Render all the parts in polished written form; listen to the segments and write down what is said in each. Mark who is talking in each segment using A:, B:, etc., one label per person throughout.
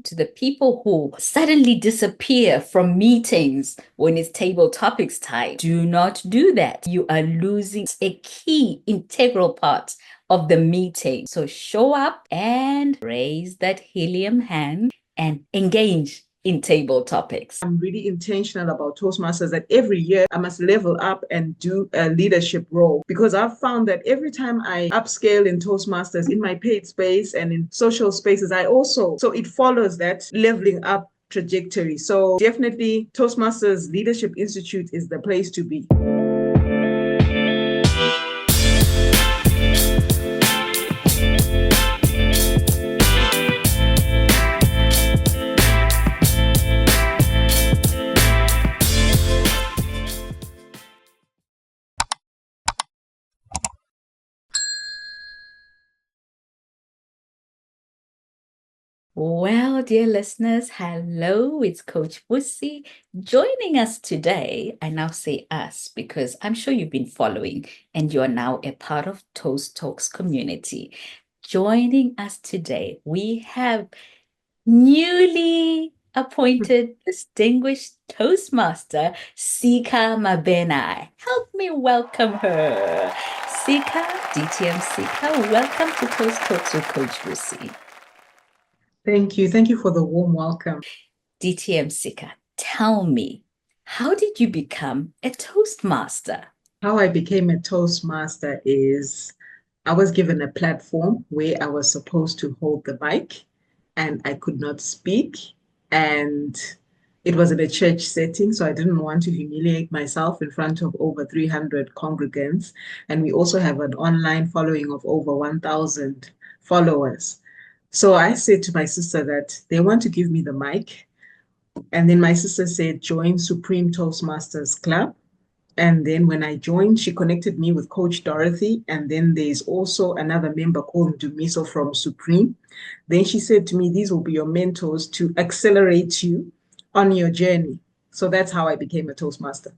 A: To the people who suddenly disappear from meetings when it's table topics time, do not do that. You are losing a key integral part of the meeting. So show up and raise that helium hand and engage in table topics.
B: I'm really intentional about Toastmasters that every year I must level up and do a leadership role, because I've found that every time I upscale in Toastmasters in my paid space and in social spaces, so it follows that leveling up trajectory. So definitely Toastmasters Leadership Institute is the place to be.
A: Well, dear listeners, hello, it's CoachBusi joining us today. I now say us because I'm sure you've been following and you are now a part of ToastTalks community. Joining us today, we have newly appointed Distinguished Toastmaster, Sikhanyisile Mabhena. Help me welcome her. Sika, DTM Sika, welcome to ToastTalks with CoachBusi.
B: Thank you. Thank you for the warm welcome.
A: DTM Sika, tell me, how did you become a Toastmaster?
B: How I became a Toastmaster is I was given a platform where I was supposed to hold the mic and I could not speak. And it was in a church setting, so I didn't want to humiliate myself in front of over 300 congregants. And we also have an online following of over 1,000 followers. So I said to my sister that they want to give me the mic. And then my sister said, join Supreme Toastmasters Club. And then when I joined, she connected me with Coach Dorothy. And then there's also another member called Dumiso from Supreme. Then she said to me, these will be your mentors to accelerate you on your journey. So that's how I became a Toastmaster.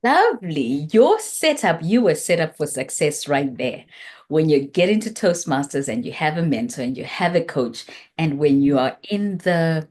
A: Lovely. Your setup, you were set up for success right there. When you get into Toastmasters and you have a mentor and you have a coach, and when you are in the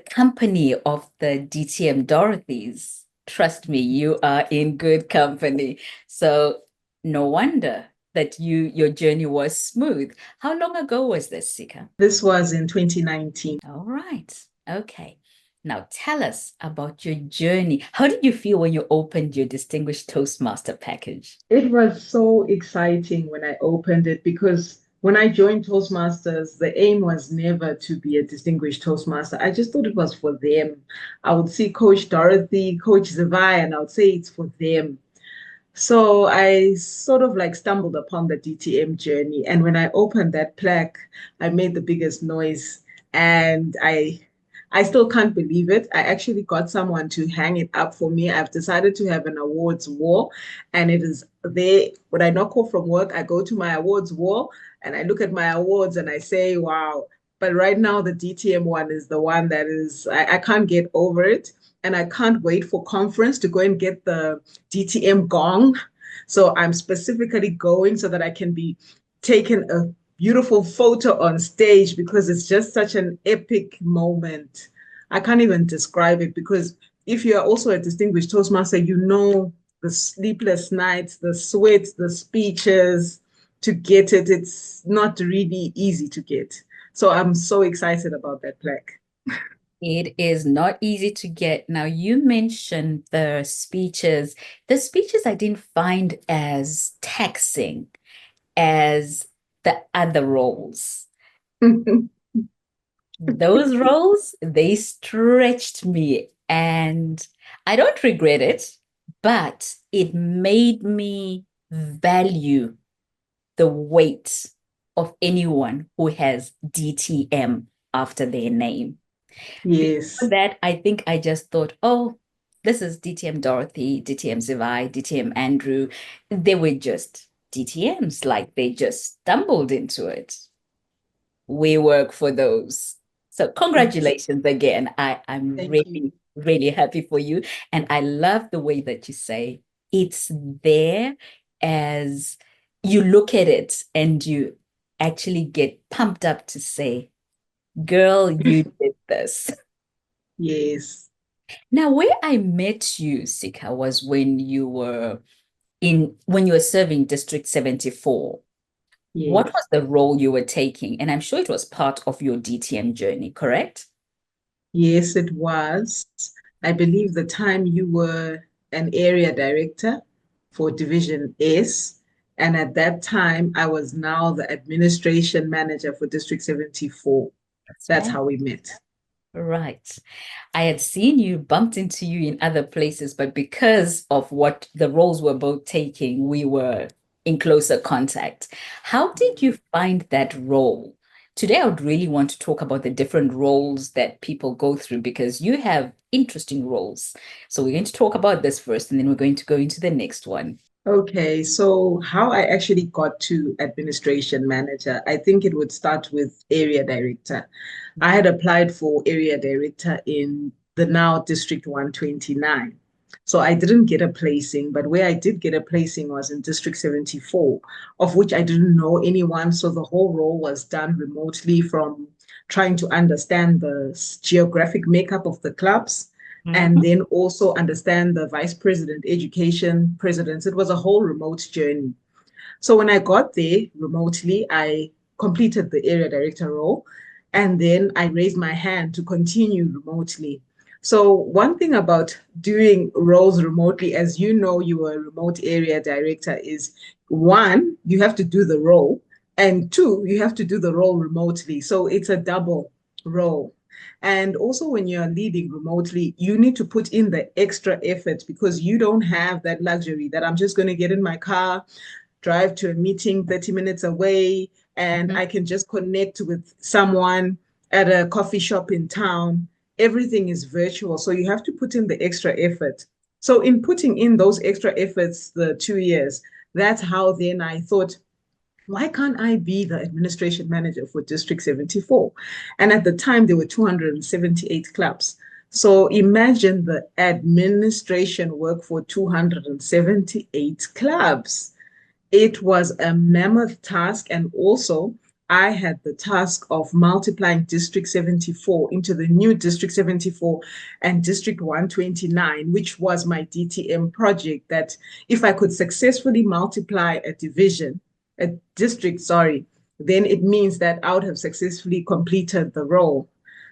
A: company of the DTM Dorothys, trust me, you are in good company. So no wonder that your journey was smooth. How long ago was this, Sika?
B: This was in 2019.
A: All right. Okay. Now tell us about your journey. How did you feel when you opened your Distinguished Toastmaster package?
B: It was so exciting when I opened it, because when I joined Toastmasters, the aim was never to be a distinguished Toastmaster. I just thought it was for them. I would see Coach Dorothy, Coach Zavai, and I would say it's for them. So I sort of like stumbled upon the DTM journey. And when I opened that plaque, I made the biggest noise. And I still can't believe it. I actually got someone to hang it up for me. I've decided to have an awards wall, and it is there. When I knock off from work, I go to my awards wall and I look at my awards and I say, wow. But right now, the DTM one is the one that is, I can't get over it. And I can't wait for conference to go and get the DTM gong. So I'm specifically going so that I can be taking a beautiful photo on stage, because it's just such an epic moment. I can't even describe it, because if you are also a distinguished Toastmaster, you know the sleepless nights, the sweat, the speeches to get it. It's not really easy to get. So I'm so excited about that plaque.
A: It is not easy to get. Now, you mentioned the speeches. The speeches I didn't find as taxing as the other roles. Those roles, they stretched me, and I don't regret it, but it made me value the weight of anyone who has DTM after their name. Before
B: Yes.
A: that, I think I just thought, oh, this is DTM Dorothy, DTM Zivai, DTM Andrew. They were just DTMs, like they just stumbled into it. We work for those. So
B: Yes.
A: congratulations again. I'm
B: Thank you.
A: really, really happy for you. And I love the way that you say it's there as you look at it and you actually get pumped up to say, Girl, you did this.
B: Yes,
A: Now, where I met you, Sika, was when you were serving District 74. What
B: yes.
A: was the role you were taking? And I'm sure it was part of your DTM journey, correct?
B: Yes, it was. I believe the time you were an area director for Division S. And at that time, I was now the administration manager for District 74.
A: That's
B: That's
A: right.
B: how we met.
A: Right. I had seen you, bumped into you in other places, but because of what the roles we're both taking, we were in closer contact. How did you find that role? Today, I would really want to talk about the different roles that people go through because you have interesting roles. So, we're going to talk about this first, and then we're going to go into the next one.
B: Okay, so how I actually got to administration manager, I think it would start with area director. I had applied for area director in the now District 129. So I didn't get a placing, but where I did get a placing was in District 74, of which I didn't know anyone. So the whole role was done remotely from trying to understand the geographic makeup of the clubs and
A: Mhm.
B: then also understand the vice president, education presidents. It was a whole remote journey. So when I got there remotely, I completed the area director role and then I raised my hand to continue remotely. So one thing about doing roles remotely, as you know, you are a remote area director, is one, you have to do the role, and two, you have to do the role remotely. So it's a double role. And also, when you're leading remotely, you need to put in the extra effort because you don't have that luxury that I'm just going to get in my car, drive to a meeting 30 minutes away, and
A: Mhm.
B: I can just connect with someone at a coffee shop in town. Everything is virtual. So you have to put in the extra effort. So, in putting in those extra efforts, the 2 years, that's how then I thought, why can't I be the administration manager for District 74? And at the time, there were 278 clubs. So imagine the administration work for 278 clubs. It was a mammoth task. And also, I had the task of multiplying District 74 into the new District 74 and District 129, which was my DTM project. That if I could successfully multiply a district, sorry, then it means that I would have successfully completed the role.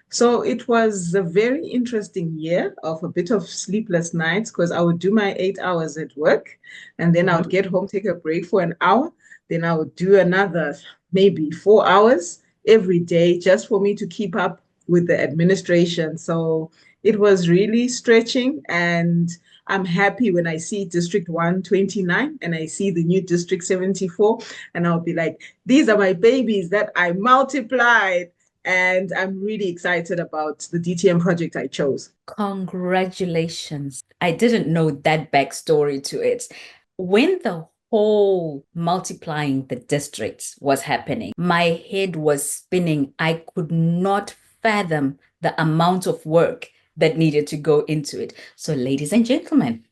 B: So it was a very interesting year of a bit of sleepless nights because I would do my 8 hours at work and then I would
A: Mhm.
B: get home, take a break for an hour. Then I would do another maybe 4 hours every day just for me to keep up with the administration. So it was really stretching. And I'm happy when I see District 129 and I see the new District 74. And I'll be like, these are my babies that I multiplied. And I'm really excited about the DTM project I chose.
A: Congratulations. I didn't know that backstory to it. When the whole multiplying the districts was happening, my head was spinning. I could not fathom the amount of work that needed to go into it. So, ladies and gentlemen,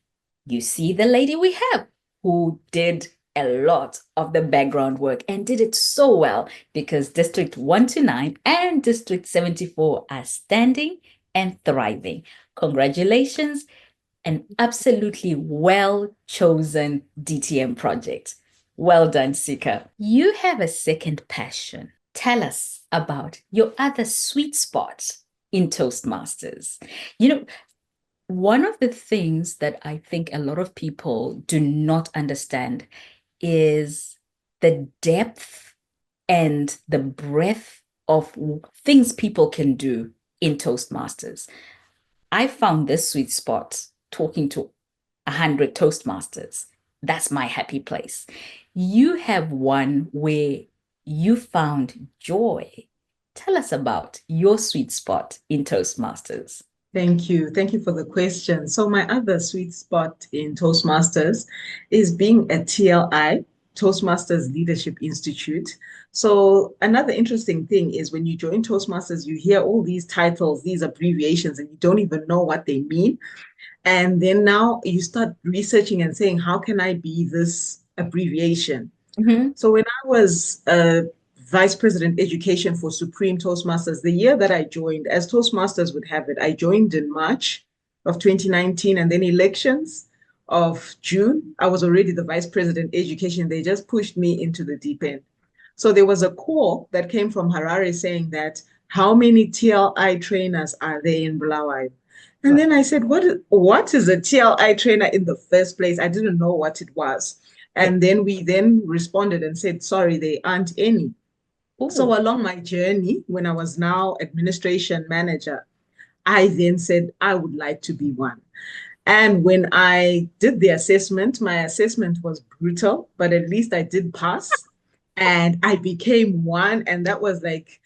A: you see the lady we have who did a lot of the background work and did it so well because District 129 and District 74 are standing and thriving. Congratulations, an absolutely well chosen DTM project. Well done, Sika. You have a second passion. Tell us about your other sweet spot in Toastmasters. You know, one of the things that I think a lot of people do not understand is the depth and the breadth of things people can do in Toastmasters. I found this sweet spot talking to 100 Toastmasters. That's my happy place. You have one where you found joy. Tell us about your sweet spot in Toastmasters.
B: Thank you. Thank you for the question. So, my other sweet spot in Toastmasters is being a TLI, Toastmasters Leadership Institute. So, another interesting thing is when you join Toastmasters, you hear all these titles, these abbreviations, and you don't even know what they mean. And then now you start researching and saying, how can I be this abbreviation?
A: Mhm.
B: So when I was a Vice President Education for Supreme Toastmasters. The year that I joined, as Toastmasters would have it, I joined in March of 2019, and then elections of June, I was already the Vice President Education. They just pushed me into the deep end. So there was a call that came from Harare saying that how many TLI trainers are there in Bulawayo? And then I said, what is a TLI trainer in the first place? I didn't know what it was. And then we then responded and said, sorry, there aren't any. So
A: Oh,
B: along my journey, when I was now administration manager, I then said, I would like to be one. And when I did the assessment, my assessment was brutal, but at least I did pass. And I became one. And that was like,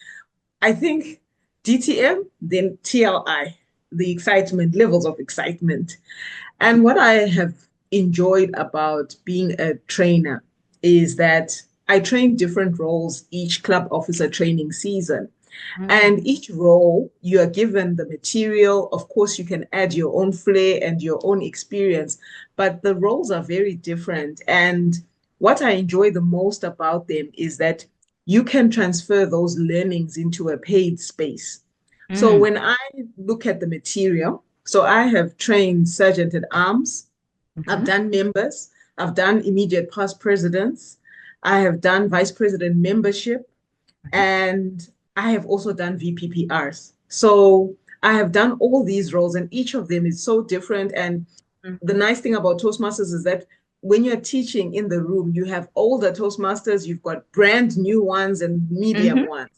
B: I think DTM, then TLI, the excitement, levels of excitement. And what I have enjoyed about being a trainer is that I train different roles each club officer training season.
A: mm,
B: And each role, you are given the material. Of course, you can add your own flair and your own experience, but the roles are very different. And what I enjoy the most about them is that you can transfer those learnings into a paid space. So
A: mm,
B: when I look at the material, so I have trained Sergeant at Arms, I've
A: mhm,
B: done members, I've done immediate past presidents, I have done vice president membership,
A: mhm,
B: and I have also done VPPRs. So I have done all these roles, and each of them is so different. And
A: mm,
B: the nice thing about Toastmasters is that when you're teaching in the room, you have older Toastmasters, you've got brand new ones and medium
A: mhm,
B: ones.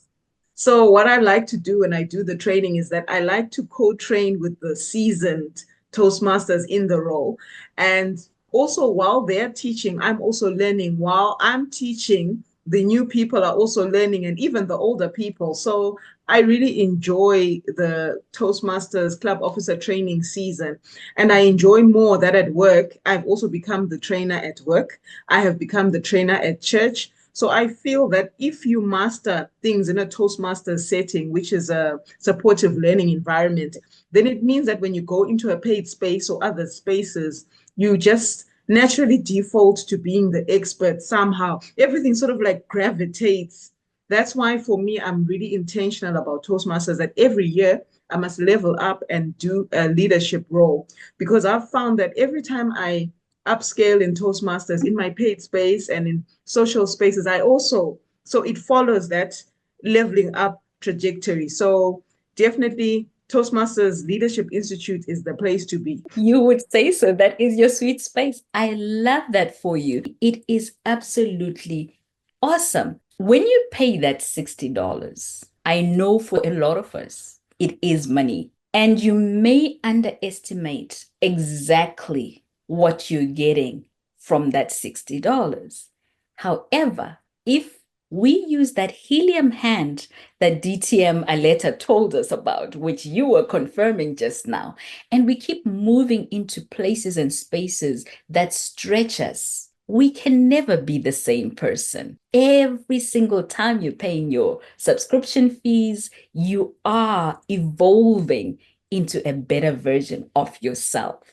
B: So what I like to do when I do the training is that I like to co-train with the seasoned Toastmasters in the role. And also while they're teaching, I'm also learning. While I'm teaching, the new people are also learning, and even the older people. So I really enjoy the Toastmasters Club Officer training season. And I enjoy more that at work, I've also become the trainer at work. I have become the trainer at church. So I feel that if you master things in a Toastmasters setting, which is a supportive learning environment, then it means that when you go into a paid space or other spaces, you just naturally default to being the expert somehow. Everything sort of like gravitates. That's why for me, I'm really intentional about Toastmasters that every year I must level up and do a leadership role, because I've found that every time I upscale in Toastmasters in my paid space and in social spaces, I also, so it follows that leveling up trajectory. So definitely Toastmasters Leadership Institute is the place to be.
A: You would say so. That is your sweet space. I love that for you. It is absolutely awesome. When you pay that $60, I know for a lot of us, it is money. And you may underestimate exactly what you're getting from that $60. However, if we use that helium hand that DTM Aleta told us about, which you were confirming just now, and we keep moving into places and spaces that stretch us, we can never be the same person. Every single time you're paying your subscription fees, you are evolving into a better version of yourself.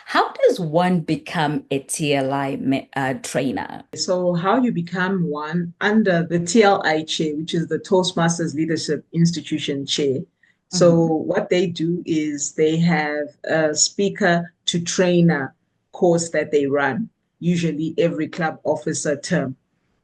A: How does one become a TLI trainer?
B: So, how you become one under the TLI chair, which is the Toastmasters Leadership Institution chair. So,
A: Mhm.
B: what they do is they have a speaker to trainer course that they run, usually every club officer term,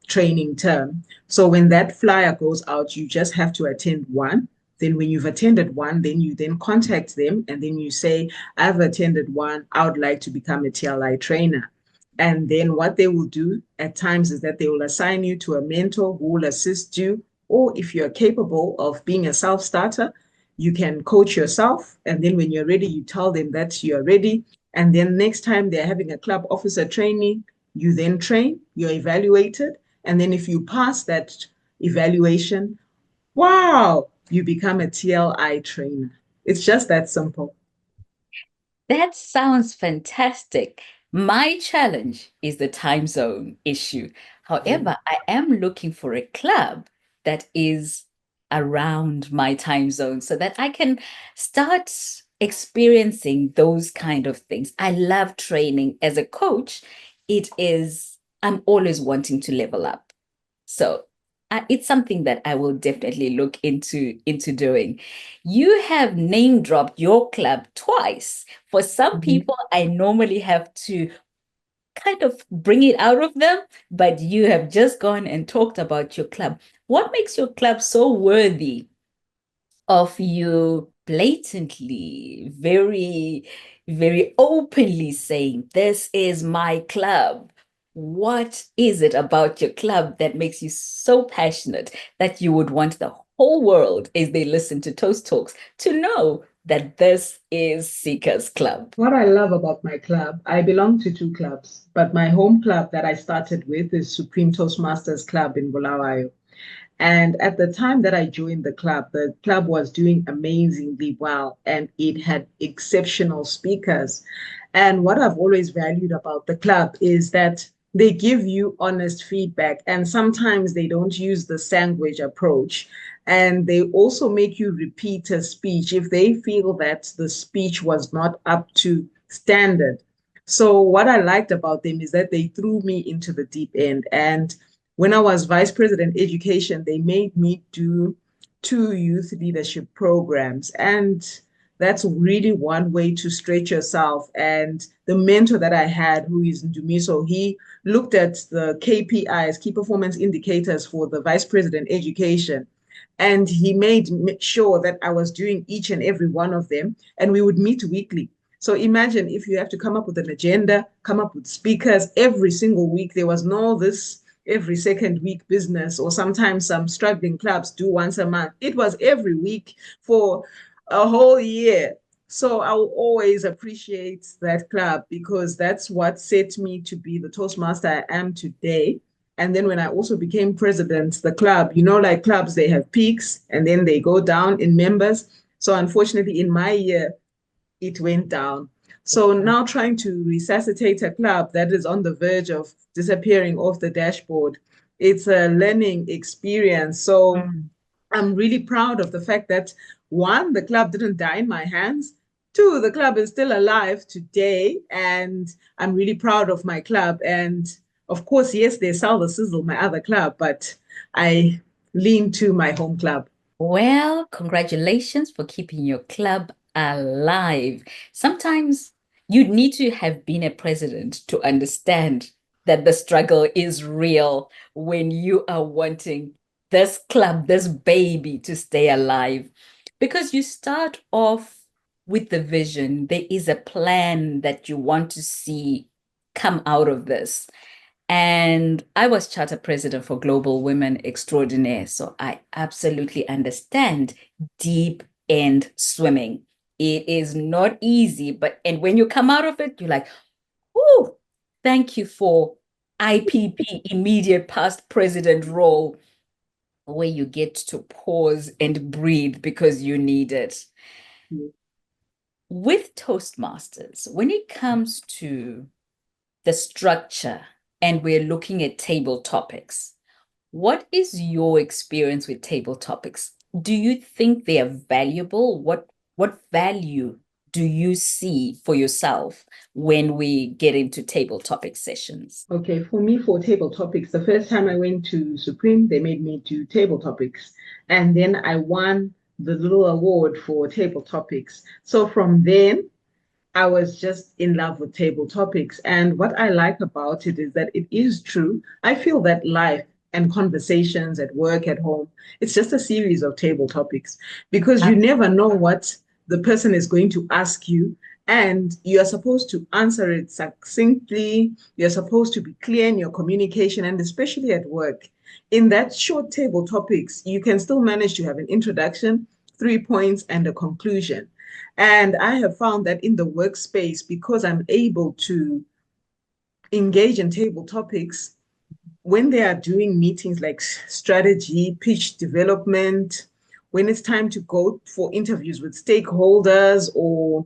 B: training term. So, when that flyer goes out, you just have to attend one. Then, when you've attended one, then you then contact them and then you say, I've attended one, I would like to become a TLI trainer. And then what they will do at times is that they will assign you to a mentor who will assist you. Or if you're capable of being a self starter, you can coach yourself. And then when you're ready, you tell them that you're ready. And then next time they're having a club officer training, you then train, you're evaluated. And then if you pass that evaluation, wow, you become a TLI trainer. It's just that simple.
A: That sounds fantastic. My challenge is the time zone issue.
B: Mm.
A: However, I am looking for a club that is around my time zone so that I can start experiencing those kind of things. I love training. As a coach, I'm always wanting to level up. So it's something that I will definitely look into doing. You have name dropped your club twice. For some
B: Mhm.
A: people, I normally have to kind of bring it out of them, but you have just gone and talked about your club. What makes your club so worthy of you blatantly, very openly saying, "This is my club"? What is it about your club that makes you so passionate that you would want the whole world, as they listen to Toast Talks, to know that this is Seeker's Club?
B: What I love about my club, I belong to two clubs, but my home club that I started with is Supreme Toastmasters Club in Bulawayo. And at the time that I joined the club was doing amazingly well and it had exceptional speakers. And what I've always valued about the club is that they give you honest feedback and sometimes they don't use the sandwich approach. And they also make you repeat a speech if they feel that the speech was not up to standard. So, what I liked about them is that they threw me into the deep end. And when I was vice president education, they made me do two youth leadership programs. And that's really one way to stretch yourself. And the mentor that I had, who is Ndumiso, he looked at the KPIs, key performance indicators for the vice president education. And he made sure that I was doing each and every one of them. And we would meet weekly. So imagine if you have to come up with an agenda, come up with speakers every single week. There was no this every second week business, or sometimes some struggling clubs do once a month. It was every week for a whole year. So I will always appreciate that club because that's what set me to be the Toastmaster I am today. And then when I also became president, the club, like clubs, they have peaks and then they go down in members. So unfortunately, in my year, it went down. So now trying to resuscitate a club that is on the verge of disappearing off the dashboard, it's a learning experience. So
A: Mm.
B: I'm really proud of the fact that one, the club didn't die in my hands. Two, the club is still alive today, and I'm really proud of my club. And of course, yes, there's Sal the Sizzle, my other club, but I lean to my home club.
A: Well, congratulations for keeping your club alive. Sometimes you need to have been a president to understand that the struggle is real when you are wanting this club, this baby to stay alive. Because you start off with the vision, there is a plan that you want to see come out of this. And I was charter president for Global Women Extraordinaire. So I absolutely understand deep end swimming. It is not easy, and when you come out of it, you're like, oh, thank you for IPP, immediate past president role, where you get to pause and breathe because you need it. With Toastmasters, when it comes to the structure and we're looking at table topics, what is your experience with table topics? Do you think they are valuable? What value do you see for yourself when we get into table topic sessions?
B: Okay, for me, for table topics, the first time I went to Supreme, they made me do table topics. And then I won the little award for table topics. So from then, I was just in love with table topics. And what I like about it is that it is true. I feel that life and conversations at work, at home, it's just a series of table topics because you never know what the person is going to ask you. And you're supposed to answer it succinctly. You're supposed to be clear in your communication, and especially at work. In that short table topics, you can still manage to have an introduction, 3 points, and a conclusion. And I have found that in the workspace, because I'm able to engage in table topics, when they are doing meetings like strategy, pitch development, when it's time to go for interviews with stakeholders, or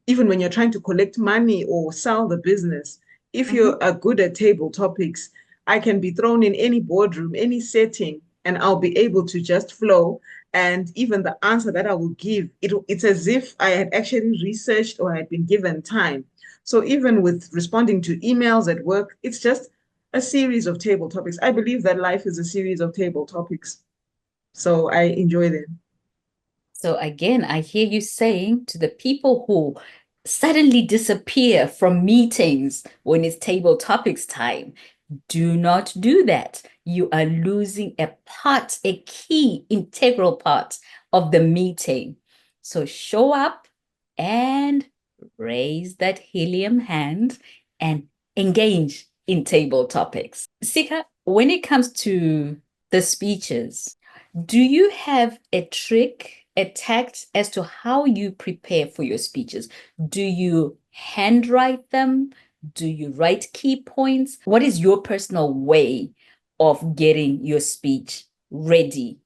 B: even when you're trying to collect money or sell the business, if
A: Mhm.
B: you're good at table topics, I can be thrown in any boardroom, any setting, and I'll be able to just flow. And even the answer that I will give, it's as if I had actually researched or had been given time. So even with responding to emails at work, it's just a series of table topics. I believe that life is a series of table topics. So I enjoy them.
A: So again, I hear you saying to the people who suddenly disappear from meetings when it's table topics time, do not do that. You are losing a part, a key, integral part of the meeting. So show up and raise that helium hand and engage in table topics. Sika, when it comes to the speeches, do you have a trick, a tact as to how you prepare for your speeches? Do you handwrite them? Do you write key points? What is your personal way of getting your speech ready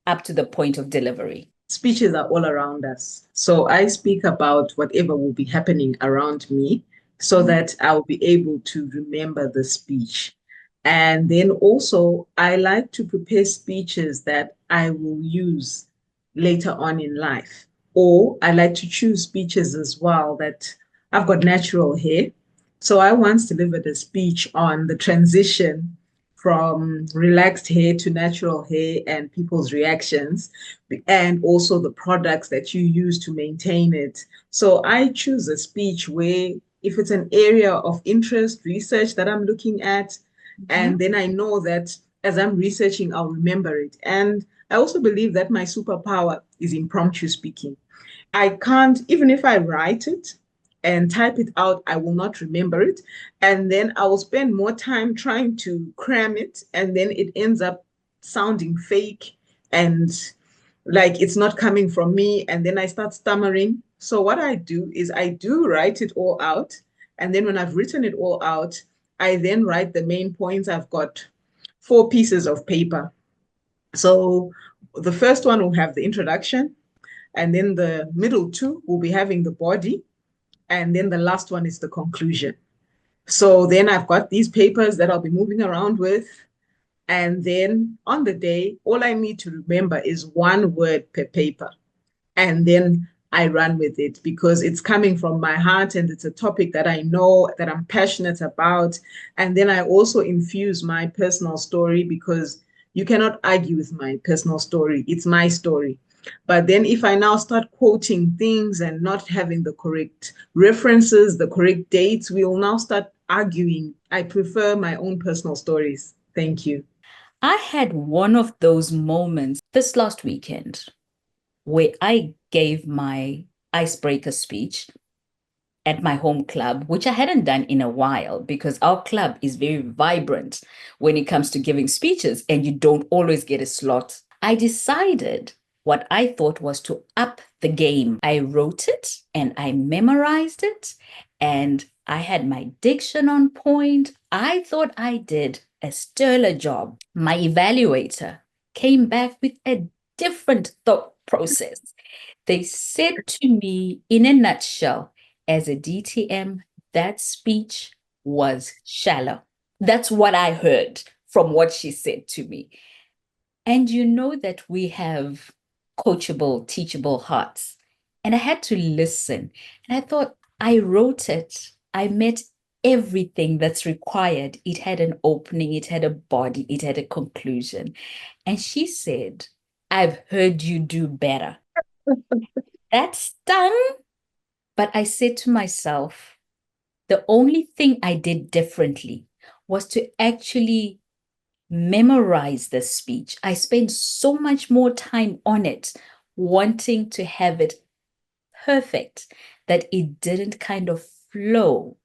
A: up to the point of delivery?
B: Speeches are all around us. So I speak about whatever will be happening around me so that I'll be able to remember the speech. And then also, I like to prepare speeches that I will use later on in life. Or I like to choose speeches as well that I've got natural hair. So I once delivered a speech on the transition from relaxed hair to natural hair and people's reactions, and also the products that you use to maintain it. So I choose a speech where, if it's an area of interest, research that I'm looking at, and then I know that as I'm researching, I'll remember it. And I also believe that my superpower is impromptu speaking. I can't, even if I write it and type it out, I will not remember it. And then I will spend more time trying to cram it. And then it ends up sounding fake and like it's not coming from me. And then I start stammering. So what I do is I do write it all out. And then when I've written it all out, I then write the main points. I've got 4 pieces of paper. So the first one will have the introduction, and then the middle two will be having the body, and then the last one is the conclusion. So then I've got these papers that I'll be moving around with, and then on the day, all I need to remember is one word per paper, and then I run with it because it's coming from my heart and it's a topic that I know that I'm passionate about. And then I also infuse my personal story because you cannot argue with my personal story. It's my story. But then if I now start quoting things and not having the correct references, the correct dates, we will now start arguing. I prefer my own personal stories. Thank you.
A: I had one of those moments this last weekend where I gave my icebreaker speech at my home club, which I hadn't done in a while because our club is very vibrant when it comes to giving speeches and you don't always get a slot. I decided what I thought was to up the game. I wrote it and I memorized it and I had my diction on point. I thought I did a sterling job. My evaluator came back with a different thought process. They said to me, in a nutshell, as a DTM, that speech was shallow. That's what I heard from what she said to me. And you know that we have coachable, teachable hearts. And I had to listen. And I thought, I wrote it. I met everything that's required. It had an opening, it had a body, it had a conclusion. And she said, I've heard you do better. That stung, but I said to myself, the only thing I did differently was to actually memorize the speech. I spent so much more time on it, wanting to have it perfect, that it didn't kind of flow.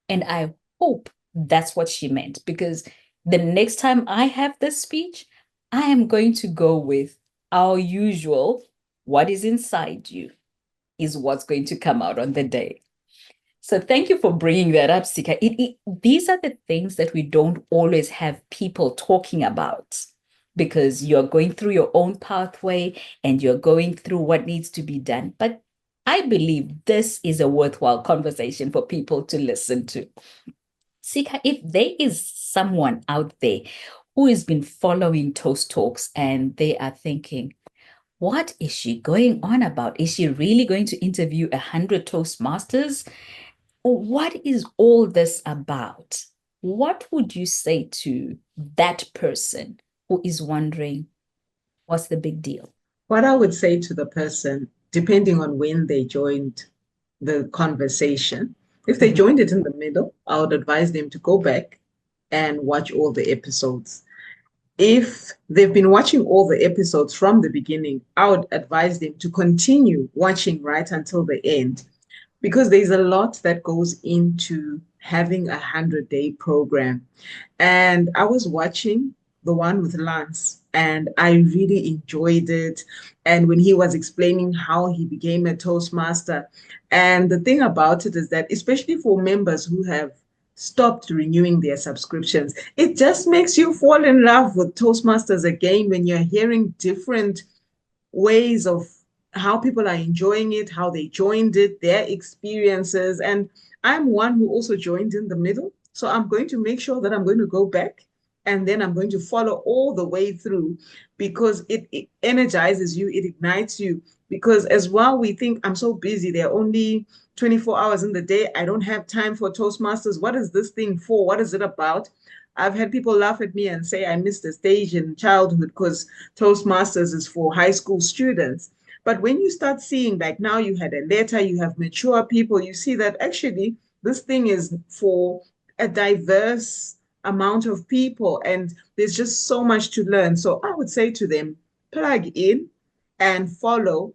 A: And I hope that's what she meant, because the next time I have this speech, I am going to go with our usual, what is inside you is what's going to come out on the day. So thank you for bringing that up, Sika. These are the things that we don't always have people talking about because you're going through your own pathway and you're going through what needs to be done. But I believe this is a worthwhile conversation for people to listen to. Sika, if there is someone out there who has been following Toast Talks and they are thinking, what is she going on about? Is she really going to interview 100 Toastmasters? What is all this about? what would you say to that person who is wondering what's the big deal?
B: What I would say to the person, depending on when they joined the conversation, if they
A: Mhm.
B: joined it in the middle, I would advise them to go back and watch all the episodes. If they've been watching all the episodes from the beginning, I would advise them to continue watching right until the end because there's a lot that goes into having a 100-day program. And I was watching the one with Lance, and I really enjoyed it. And when he was explaining how he became a Toastmaster, and the thing about it is that, especially for members who have stopped renewing their subscriptions, it just makes you fall in love with Toastmasters again when you're hearing different ways of how people are enjoying it, how they joined it, their experiences. And I'm one who also joined in the middle. So I'm going to make sure that I'm going to go back and then I'm going to follow all the way through because it energizes you, it ignites you. Because as well, we think I'm so busy, there are only 24 hours in the day. I don't have time for Toastmasters. What is this thing for? What is it about? I've had people laugh at me and say I missed a stage in childhood because Toastmasters is for high school students. But when you start seeing, like now you had a letter, you have mature people, you see that actually this thing is for a diverse amount of people and there's just so much to learn. So I would say to them, plug in and follow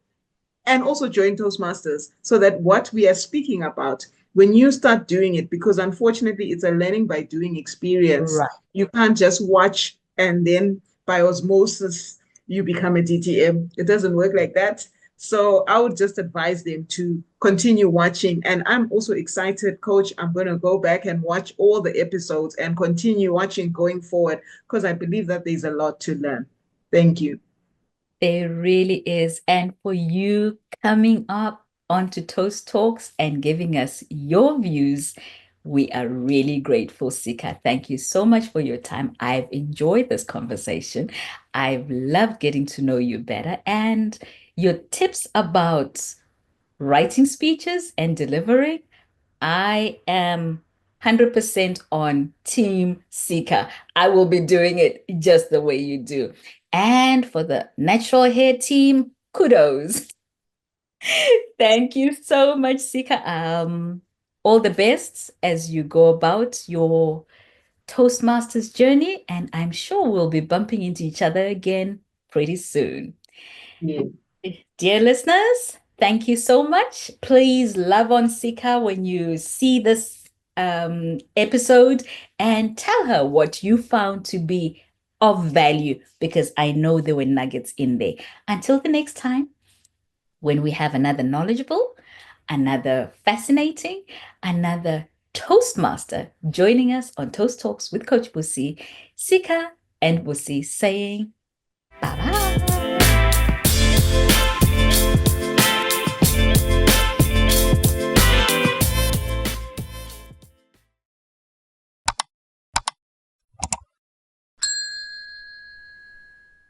B: and also join Toastmasters so that what we are speaking about, when you start doing it, because unfortunately it's a learning by doing experience,
A: Right.
B: you can't just watch and then by osmosis you become a DTM. It doesn't work like that. So I would just advise them to continue watching. And I'm also excited, Coach. I'm going to go back and watch all the episodes and continue watching going forward because I believe that there's a lot to learn. Thank you.
A: There really is. And for you coming up onto Toast Talks and giving us your views, we are really grateful, Sika. Thank you so much for your time. I've enjoyed this conversation. I've loved getting to know you better and your tips about writing speeches and delivering. I am 100% on Team Seeker. I will be doing it just the way you do. And for the natural hair team, kudos. Thank you so much, Seeker. All the best as you go about your Toastmasters journey, and I'm sure we'll be bumping into each other again pretty soon.
B: Yeah.
A: Dear listeners, thank you so much. Please love on Sika when you see this episode and tell her what you found to be of value because I know there were nuggets in there. Until the next time, when we have another knowledgeable, another fascinating, another Toastmaster joining us on Toast Talks with Coach Busi, Sika and Busi saying bye bye.